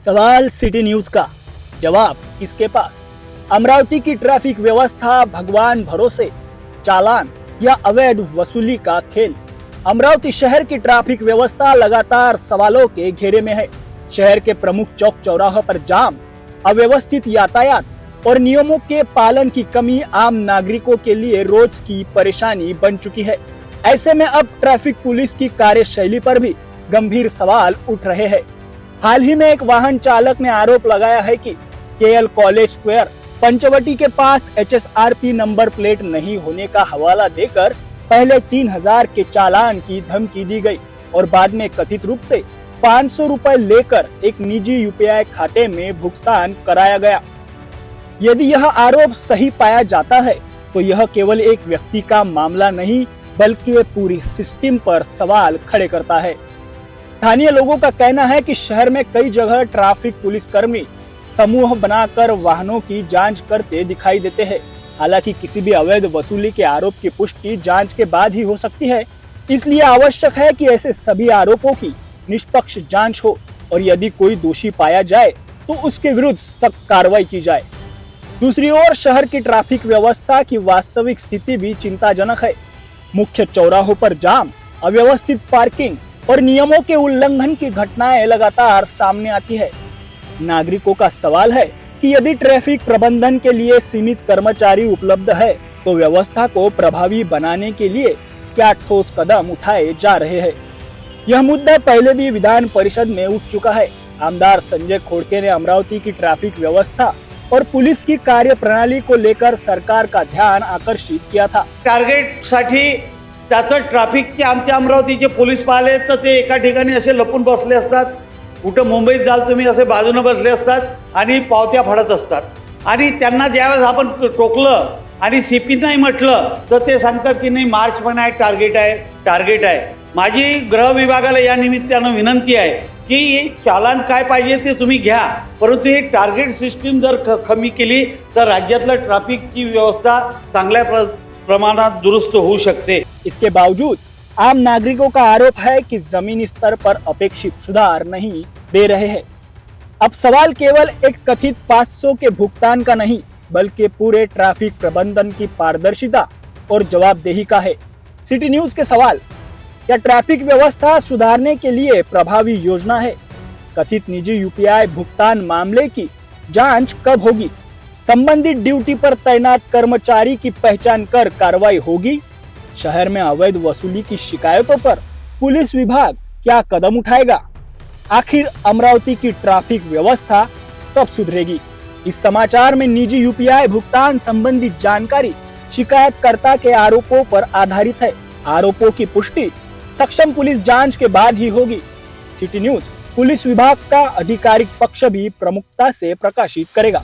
सवाल city news का, जवाब किसके पास? अमरावती की ट्रैफिक व्यवस्था भगवान भरोसे, चालान या अवैध वसूली का खेल। अमरावती शहर की ट्रैफिक व्यवस्था लगातार सवालों के घेरे में है। शहर के प्रमुख चौक चौराहों पर जाम, अव्यवस्थित यातायात और नियमों के पालन की कमी आम नागरिकों के लिए रोज की परेशानी बन चुकी है। ऐसे में अब ट्रैफिक पुलिस की कार्यशैली पर भी गंभीर सवाल उठ रहे हैं। हाल ही में एक वाहन चालक ने आरोप लगाया है कि केएल कॉलेज स्क्वायर पंचवटी के पास HSRP नंबर प्लेट नहीं होने का हवाला देकर पहले 3000 के चालान की धमकी दी गई और बाद में कथित रूप से 500 रुपए लेकर एक निजी UPI खाते में भुगतान कराया गया। यदि यह आरोप सही पाया जाता है तो यह केवल एक व्यक्ति का मामला नहीं बल्कि पूरी सिस्टम पर सवाल खड़े करता है। स्थानीय लोगों का कहना है कि शहर में कई जगह ट्रैफिक पुलिसकर्मी समूह बनाकर वाहनों की जांच करते दिखाई देते हैं। हालांकि किसी भी अवैध वसूली के आरोप की पुष्टि जांच के बाद ही हो सकती है, इसलिए आवश्यक है कि ऐसे सभी आरोपों की निष्पक्ष जांच हो और यदि कोई दोषी पाया जाए तो उसके विरुद्ध सख्त कार्रवाई की जाए। दूसरी ओर शहर की ट्रैफिक व्यवस्था की वास्तविक स्थिति भी चिंताजनक है। मुख्य चौराहों पर जाम, अव्यवस्थित पार्किंग और नियमों के उल्लंघन की घटनाएं लगातार सामने आती है। नागरिकों का सवाल है कि यदि ट्रैफिक प्रबंधन के लिए सीमित कर्मचारी उपलब्ध है तो व्यवस्था को प्रभावी बनाने के लिए क्या ठोस कदम उठाए जा रहे हैं। यह मुद्दा पहले भी विधान परिषद में उठ चुका है। आमदार संजय खोड़के ने अमरावती की ट्रैफिक व्यवस्था और पुलिस की कार्य प्रणाली को लेकर सरकार का ध्यान आकर्षित किया था। टार्गेट साठी त्याचं ट्रॅफिकचे आमच्या अमरावतीचे पोलीस पाहिले तर ते एका ठिकाणी असे लपून बसले असतात। कुठं मुंबईत जाल तुम्ही असे बाजूने बसले असतात आणि पावत्या फाडत असतात आणि त्यांना ज्यावेळेस आपण टोकलं आणि सीपी नाही म्हटलं तर ते सांगतात की नाही मार्च पण आहे, टार्गेट आहे। माझी गृह विभागाला या निमित्तानं विनंती आहे की चालान काय पाहिजे ते तुम्ही घ्या, परंतु हे टार्गेट सिस्टीम जर कमी केली तर राज्यातलं ट्रॅफिकची व्यवस्था चांगल्या प्रमाणात दुरुस्त होऊ शकते। इसके बावजूद आम नागरिकों का आरोप है कि जमीनी स्तर पर अपेक्षित सुधार नहीं दे रहे हैं। अब सवाल केवल एक कथित 500 के भुगतान का नहीं बल्कि पूरे ट्रैफिक प्रबंधन की पारदर्शिता और जवाबदेही का है। सिटी न्यूज के सवाल, क्या ट्रैफिक व्यवस्था सुधारने के लिए प्रभावी योजना है? कथित निजी UPI भुगतान मामले की जांच कब होगी? संबंधित ड्यूटी पर तैनात कर्मचारी की पहचान कर कार्रवाई होगी? शहर में अवैध वसूली की शिकायतों पर पुलिस विभाग क्या कदम उठाएगा? आखिर अमरावती की ट्रैफिक व्यवस्था कब सुधरेगी? इस समाचार में निजी UPI भुगतान संबंधी जानकारी शिकायतकर्ता के आरोपों पर आधारित है। आरोपों की पुष्टि सक्षम पुलिस जांच के बाद ही होगी। सिटी न्यूज पुलिस विभाग का आधिकारिक पक्ष भी प्रमुखता से प्रकाशित करेगा।